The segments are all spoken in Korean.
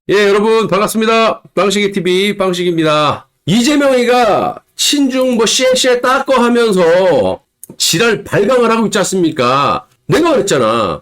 예, 여러분 반갑습니다. 빵식이TV 빵식입니다. 이재명이가 친중 씨에 따꺼 하면서 지랄 발광을 하고 있지 않습니까? 내가 그랬잖아.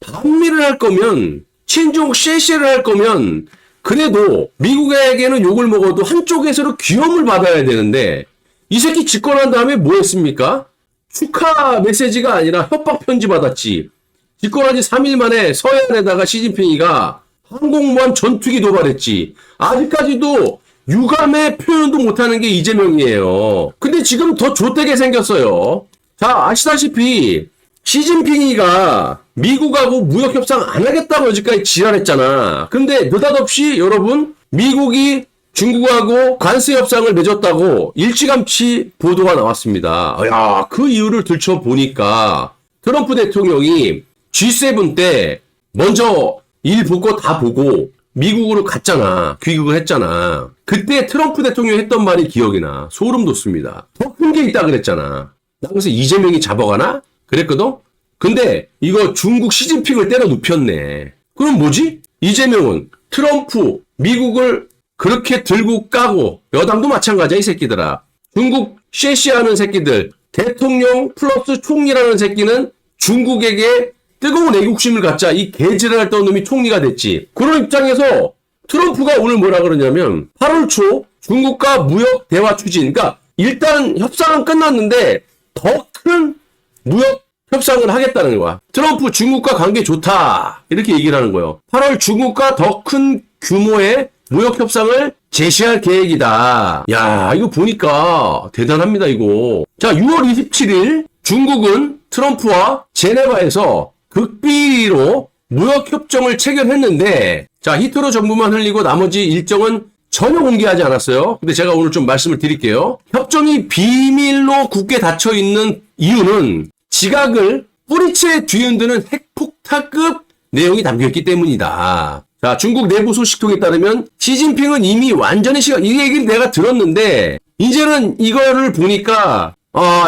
반미를 할 거면 친중 씨를 할 거면 그래도 미국에게는 욕을 먹어도 한쪽에서는 귀염을 받아야 되는데 이 새끼 집권한 다음에 뭐 했습니까? 축하 메시지가 아니라 협박 편지 받았지. 집권한 지 3일 만에 서해안에다가 시진핑이가 항공모함 전투기 도발했지. 아직까지도 유감의 표현도 못하는 게 이재명이에요. 근데 지금 더 좆되게 생겼어요. 자, 아시다시피 시진핑이가 미국하고 무역협상 안 하겠다고 여지까지 지랄했잖아. 근데 느닷없이 여러분 미국이 중국하고 관세협상을 맺었다고 일찌감치 보도가 나왔습니다. 야, 그 이유를 들춰보니까 트럼프 대통령이 G7 때 먼저 일 보고 다 보고 미국으로 갔잖아. 귀국을 했잖아. 그때 트럼프 대통령이 했던 말이 기억이 나. 소름 돋습니다. 더 큰 게 있다 그랬잖아. 나 그래서 이재명이 잡아가나? 그랬거든? 근데 이거 중국 시진핑을 때려 눕혔네. 그럼 뭐지? 이재명은 트럼프, 미국을 그렇게 들고 까고 여당도 마찬가지야 이 새끼들아. 중국 쉐시하는 새끼들, 대통령 플러스 총리라는 새끼는 중국에게 뜨거운 애국심을 갖자 이 개지랄 떠는 놈이 총리가 됐지. 그런 입장에서 트럼프가 오늘 뭐라 그러냐면 8월 초 중국과 무역 대화 추진. 그러니까 일단 협상은 끝났는데 더 큰 무역 협상을 하겠다는 거야. 트럼프 중국과 관계 좋다 이렇게 얘기를 하는 거예요. 8월 중국과 더 큰 규모의 무역 협상을 제시할 계획이다. 야, 이거 보니까 대단합니다 이거. 자, 6월 27일 중국은 트럼프와 제네바에서 극비리로 무역협정을 체결했는데, 자, 히트로 정부만 흘리고 나머지 일정은 전혀 공개하지 않았어요. 근데 제가 오늘 좀 말씀을 드릴게요. 협정이 비밀로 굳게 닫혀있는 이유는 지각을 뿌리채 뒤흔드는 핵폭탄급 내용이 담겨있기 때문이다. 자, 중국 내부 소식통에 따르면 시진핑은 이미 완전히 이 얘기를 내가 들었는데, 이제는 이거를 보니까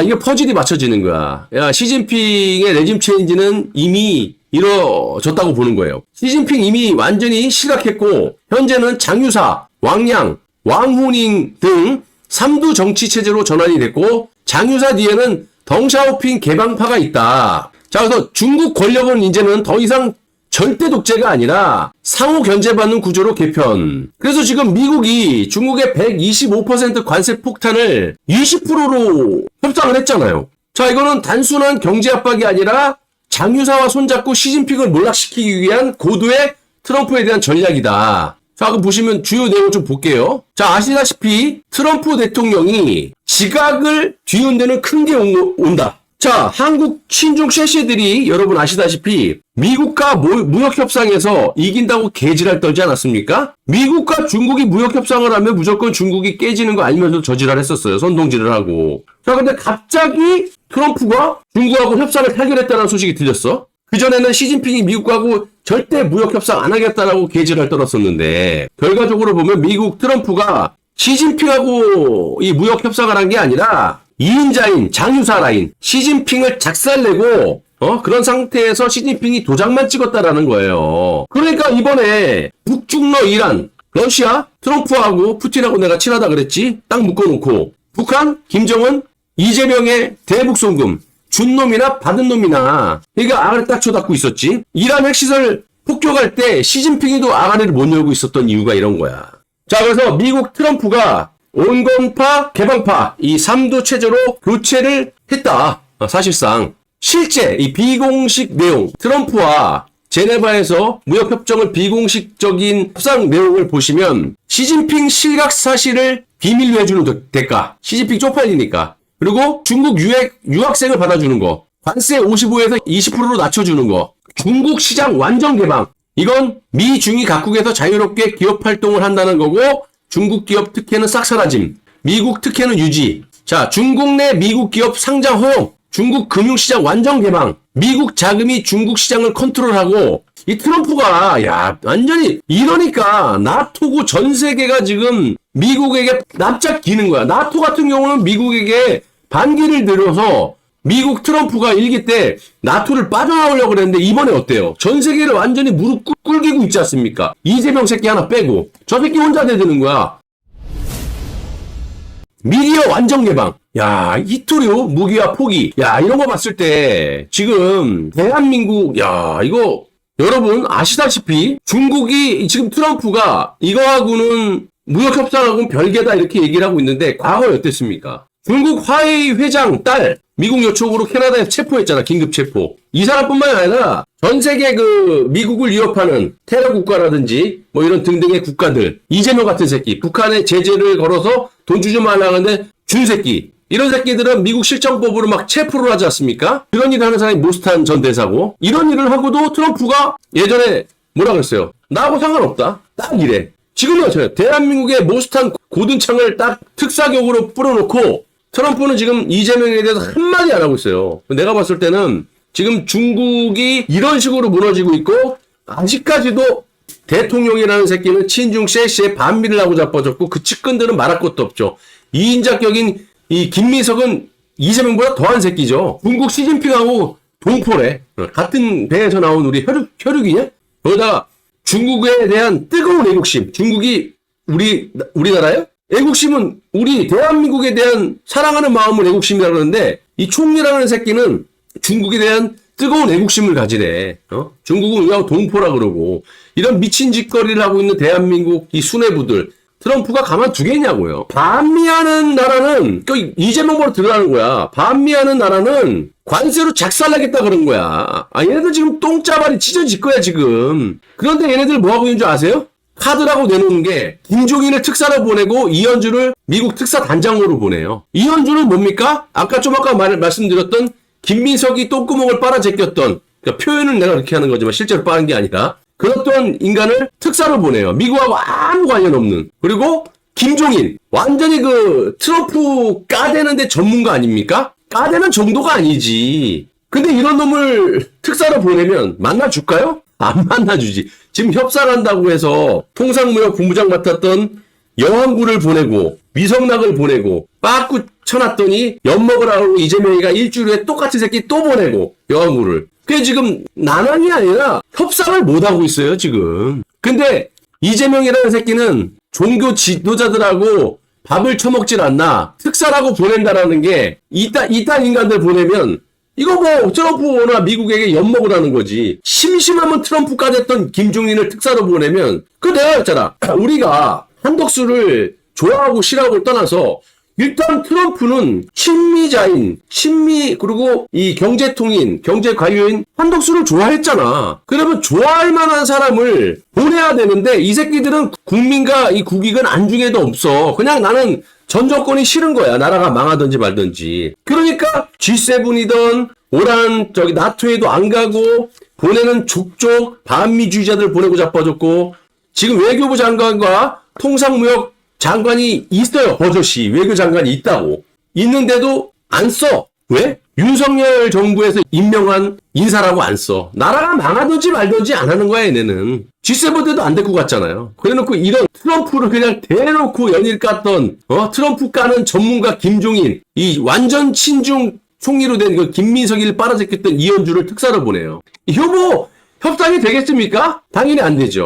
이게 퍼즐이 맞춰지는 거야. 야, 시진핑의 레짐 체인지는 이미 이루어졌다고 보는 거예요. 시진핑 이미 완전히 실각했고, 현재는 장유사, 왕양, 왕후닝 등 3두 정치 체제로 전환이 됐고, 장유사 뒤에는 덩샤오핑 개방파가 있다. 자, 그래서 중국 권력은 이제는 더 이상 절대 독재가 아니라 상호 견제받는 구조로 개편. 그래서 지금 미국이 중국의 125% 관세 폭탄을 20%로 협상을 했잖아요. 자, 이거는 단순한 경제 압박이 아니라 장유사와 손잡고 시진핑을 몰락시키기 위한 고도의 트럼프에 대한 전략이다. 자, 그럼 보시면 주요 내용을 좀 볼게요. 자, 아시다시피 트럼프 대통령이 지각을 뒤흔드는 큰 게 온다. 자, 한국 친중 쉐시들이 여러분 아시다시피 미국과 무역협상에서 이긴다고 개지랄 떨지 않았습니까? 미국과 중국이 무역협상을 하면 무조건 중국이 깨지는 거 알면서 저지랄 했었어요. 선동질을 하고. 자, 근데 갑자기 트럼프가 중국하고 협상을 타결했다는 소식이 들렸어. 그전에는 시진핑이 미국하고 절대 무역협상 안 하겠다라고 개지랄 떨었었는데, 결과적으로 보면 미국 트럼프가 시진핑하고 이 무역협상을 한 게 아니라 2인자인 장유사 라인 시진핑을 작살내고 그런 상태에서 시진핑이 도장만 찍었다라는 거예요. 그러니까 이번에 북중러 이란 러시아 트럼프하고 푸틴하고 내가 친하다 그랬지. 딱 묶어놓고 북한 김정은 이재명의 대북송금 준 놈이나 받은 놈이나 그러니까 아가리 딱 쳐닫고 있었지. 이란 핵시설 폭격할 때 시진핑이도 아가리를 못 열고 있었던 이유가 이런 거야. 자, 그래서 미국 트럼프가 온건파, 개방파 이 3도 체제로 교체를 했다. 사실상 실제 이 비공식 내용 트럼프와 제네바에서 무역협정을 비공식적인 협상 내용을 보시면 시진핑 실각 사실을 비밀로 해주는 대가 시진핑 쪽팔리니까 그리고 중국 유학생을 받아주는 거 관세 55에서 20%로 낮춰주는 거 중국 시장 완전 개방 이건 미중이 각국에서 자유롭게 기업 활동을 한다는 거고 중국 기업 특혜는 싹 사라짐. 미국 특혜는 유지. 자, 중국 내 미국 기업 상장 허용. 중국 금융시장 완전 개방. 미국 자금이 중국 시장을 컨트롤하고 이 트럼프가 완전히 이러니까 나토고 전 세계가 지금 미국에게 납작 기는 거야. 나토 같은 경우는 미국에게 반기를 들여서 미국 트럼프가 일기 때 나토를 빠져나오려고 그랬는데 이번에 어때요? 전 세계를 완전히 무릎 꿇기고 있지 않습니까? 이재명 새끼 하나 빼고 저 새끼 혼자 대드는 거야. 미디어 완전 개방. 야, 히토류 무기와 포기. 야, 이런 거 봤을 때 지금 대한민국 이거 여러분 아시다시피 중국이 지금 트럼프가 이거하고는 무역 협상하고는 별개다 이렇게 얘기를 하고 있는데 과거에 어땠습니까? 중국 화웨이 회장 딸 미국 요청으로 캐나다에 체포했잖아. 긴급 체포. 이 사람뿐만이 아니라 전 세계 그 미국을 위협하는 테러 국가라든지 뭐 이런 등등의 국가들, 이재명 같은 새끼, 북한에 제재를 걸어서 돈 주지 말라고 하는데 준 새끼, 이런 새끼들은 미국 실정법으로 막 체포를 하지 않습니까? 그런 일을 하는 사람이 모스탄 전 대사고, 이런 일을 하고도 트럼프가 예전에 뭐라 그랬어요? 나하고 상관없다. 딱 이래. 지금은 어때요? 대한민국의 모스탄 고든창을 딱 특사격으로 뿌려놓고 트럼프는 지금 이재명에 대해서 한마디 안 하고 있어요. 내가 봤을 때는 지금 중국이 이런 식으로 무너지고 있고 아직까지도 대통령이라는 새끼는 친중 셰시에 반미를 하고 자빠졌고 그 측근들은 말할 것도 없죠. 이인자격인 이 김민석은 이재명보다 더한 새끼죠. 중국 시진핑하고 동포래. 같은 배에서 나온 우리 혈육이냐? 거기다가 중국에 대한 뜨거운 애국심. 중국이 우리나라요? 애국심은 우리 대한민국에 대한 사랑하는 마음을 애국심이라고 그러는데 이 총리라는 새끼는 중국에 대한 뜨거운 애국심을 가지래. 중국은 우리하고 동포라 그러고 이런 미친 짓거리를 하고 있는 대한민국 이 수뇌부들 트럼프가 가만두겠냐고요. 반미하는 나라는 이재명보로 들어가는 거야. 반미하는 나라는 관세로 작살나겠다 그런 거야. 얘네들 지금 똥짜발이 찢어질 거야 지금. 그런데 얘네들 뭐 하고 있는 줄 아세요? 카드라고 내놓은 게 김종인을 특사로 보내고 이현주를 미국 특사 단장으로 보내요. 이현주는 뭡니까? 아까 말씀드렸던 김민석이 똥구멍을 빨아제꼈던, 그러니까 표현을 내가 그렇게 하는 거지만 실제로 빠른 게 아니라 그랬던 인간을 특사로 보내요. 미국하고 아무 관련 없는. 그리고 김종인 완전히 그 트럼프 까대는데 전문가 아닙니까? 까대는 정도가 아니지. 근데 이런 놈을 특사로 보내면 만나줄까요? 안 만나주지. 지금 협상한다고 해서 통상무역 본부장 맡았던 여왕구를 보내고 위성락을 보내고 빠꾸 쳐놨더니 엿먹으라고 이재명이가 일주일 후에 똑같은 새끼 또 보내고 여왕구를. 그게 지금 난항이 아니라 협상을 못하고 있어요 지금. 근데 이재명이라는 새끼는 종교 지도자들하고 밥을 처먹질 않나 특사라고 보낸다라는 게 이딴 인간들 보내면 이거 뭐 트럼프나 미국에게 엿먹으라는 거지. 심심하면 트럼프까지 했던 김종인을 특사로 보내면 내가 했잖아. 우리가 한덕수를 좋아하고 싫어하고 떠나서 일단 트럼프는 친미자인, 그리고 이 경제통인, 경제관료인 한덕수를 좋아했잖아. 그러면 좋아할 만한 사람을 보내야 되는데 이 새끼들은 국민과 이 국익은 안중에도 없어. 그냥 나는 전 정권이 싫은 거야. 나라가 망하든지 말든지. 그러니까 G7이던 오란 나토에도 안 가고 보내는 족족 반미주의자들 보내고 자빠졌고 지금 외교부 장관과 통상무역 장관이 있어요. 버젓이 외교장관이 있다고. 있는데도 안 써. 왜? 윤석열 정부에서 임명한 인사라고 안 써. 나라가 망하든지 말든지 안 하는 거야 얘네는. G7 때도 안 데리고 갔잖아요. 그래놓고 이런 트럼프를 그냥 대놓고 연일 깠던 트럼프 까는 전문가 김종인, 이 완전 친중 총리로 된 그 김민석이를 빨아제꼈던 이현주를 특사로 보내요. 이거 협상이 되겠습니까? 당연히 안 되죠.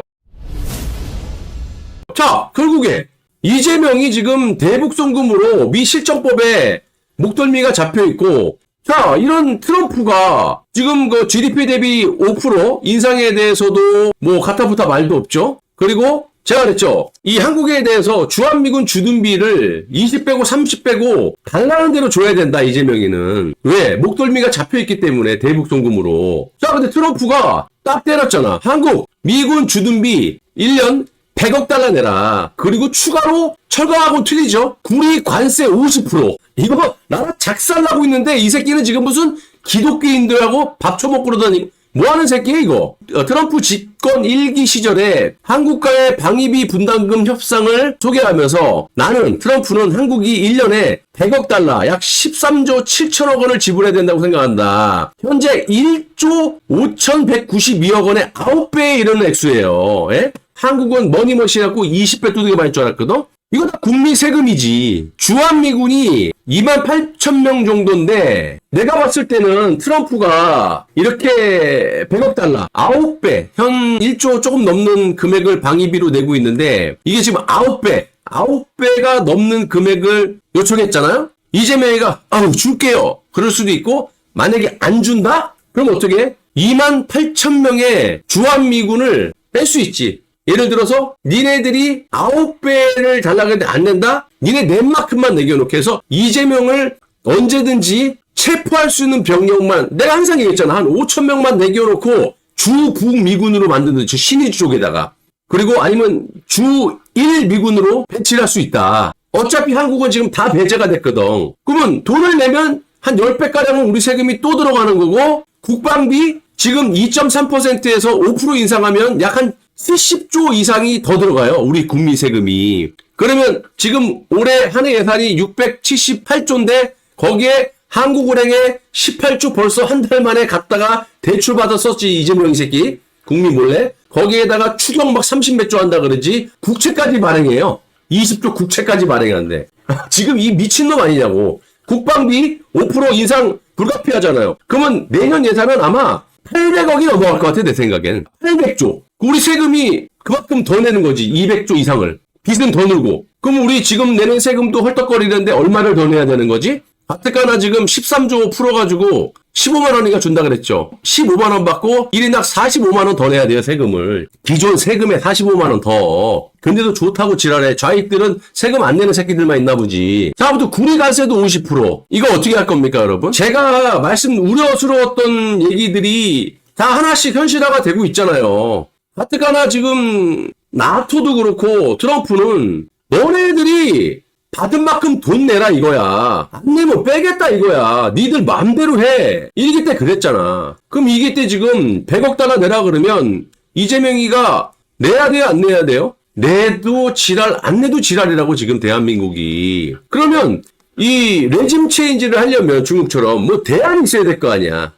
자, 결국에 이재명이 지금 대북송금으로 미 실정법에 목덜미가 잡혀있고, 자, 이런 트럼프가 지금 그 GDP 대비 5% 인상에 대해서도 뭐 가타부타 말도 없죠. 그리고 제가 그랬죠. 이 한국에 대해서 주한미군 주둔비를 20 빼고 30 빼고 달라는 대로 줘야 된다, 이재명이는. 왜? 목덜미가 잡혀있기 때문에 대북송금으로. 자, 근데 트럼프가 딱 때렸잖아. 한국 미군 주둔비 1년 100억 달러 내라. 그리고 추가로 철강하고 틀리죠. 구리 관세 50%. 이거 나라 작살나고 있는데 이 새끼는 지금 무슨 기독교인들하고 밥 처먹고 그러더니 뭐하는 새끼야 이거. 트럼프 집권 1기 시절에 한국과의 방위비 분담금 협상을 소개하면서 나는 트럼프는 한국이 1년에 100억 달러 약 13조 7천억 원을 지불해야 된다고 생각한다. 현재 1조 5,192억 원의 9배에 이르는 액수예요. 예? 한국은 머니머신해갖고 20배 두들겨 맞을 줄 알았거든? 이거 다 국민 세금이지. 주한미군이 28,000명 정도인데 내가 봤을 때는 트럼프가 이렇게 100억 달러, 9배, 현 1조 조금 넘는 금액을 방위비로 내고 있는데 이게 지금 9배가 넘는 금액을 요청했잖아요? 이재명이가 줄게요. 그럴 수도 있고 만약에 안 준다? 그럼 어떻게? 28,000명의 주한미군을 뺄 수 있지. 예를 들어서 니네들이 9배를 달라고 했는데 안 낸다? 니네 낸만큼만 내겨놓게 해서 이재명을 언제든지 체포할 수 있는 병력만, 내가 항상 얘기했잖아. 한 5,000명만 내겨놓고 주 북미군으로 만드는 신의주 쪽에다가, 그리고 아니면 주 1미군으로 배치를 할 수 있다. 어차피 한국은 지금 다 배제가 됐거든. 그러면 돈을 내면 한 10배가량은 우리 세금이 또 들어가는 거고, 국방비 지금 2.3%에서 5% 인상하면 약 한 70조 이상이 더 들어가요. 우리 국민 세금이. 그러면 지금 올해 한 해 예산이 678조인데 거기에 한국은행에 18조 벌써 한 달 만에 갔다가 대출 받았었지. 이재명 이 새끼. 국민 몰래. 거기에다가 추경 막 30몇 조 한다 그러지. 국채까지 발행해요. 20조 국채까지 발행하는데. 지금 이 미친놈 아니냐고. 국방비 5% 인상 불가피하잖아요. 그러면 내년 예산은 아마 800억이 넘어갈 것 같아, 내 생각엔. 800조. 우리 세금이 그만큼 더 내는 거지. 200조 이상을. 빚은 더 늘고. 그럼 우리 지금 내는 세금도 헐떡거리는데 얼마를 더 내야 되는 거지? 가뜩가나 지금 13조 풀어가지고 15만 원이가 준다 그랬죠. 15만 원 받고 1인당 45만 원 더 내야 돼요, 세금을. 기존 세금에 45만 원 더. 근데도 좋다고 지랄해. 좌익들은 세금 안 내는 새끼들만 있나 보지. 자, 아무튼 구리가세도 50%. 이거 어떻게 할 겁니까, 여러분? 제가 우려스러웠던 얘기들이 다 하나씩 현실화가 되고 있잖아요. 가뜩가나 지금 나토도 그렇고 트럼프는 너네들이 받은 만큼 돈 내라 이거야. 안 내면 빼겠다 이거야. 니들 마음대로 해. 일기 때 그랬잖아. 그럼 이기 때 지금 100억 달러 내라 그러면 이재명이가 내야 돼요 안 내야 돼요? 내도 지랄 안 내도 지랄이라고 지금 대한민국이. 그러면 이 레짐 체인지를 하려면 중국처럼 뭐 대안이 있어야 될 거 아니야.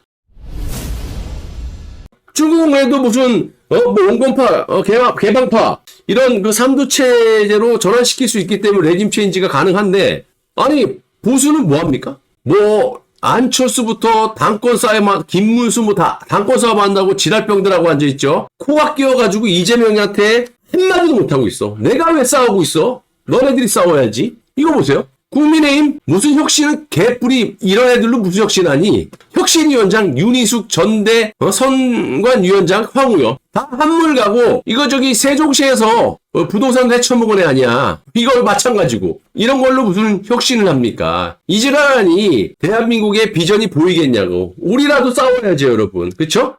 중국에도 무슨 온건파, 개방파 이런 그 삼두체제로 전환시킬 수 있기 때문에 레짐 체인지가 가능한데, 아니 보수는 뭐 합니까? 뭐 안철수부터 당권 싸움, 김문수 뭐 다 당권 싸움 한다고 지랄병들하고 앉아 있죠. 코가 끼어가지고 이재명한테 한마디도 못 하고 있어. 내가 왜 싸우고 있어? 너네들이 싸워야지. 이거 보세요. 국민의힘 무슨 혁신은 개뿔이 이런 애들로 무슨 혁신하니? 혁신위원장 윤희숙 전대 선관위원장 황우여 다 한물 가고 이거 저기 세종시에서 부동산 해쳐먹은 애 아니야. 이걸 마찬가지고 이런 걸로 무슨 혁신을 합니까? 이지랄하니 대한민국의 비전이 보이겠냐고. 우리라도 싸워야지 여러분. 그쵸?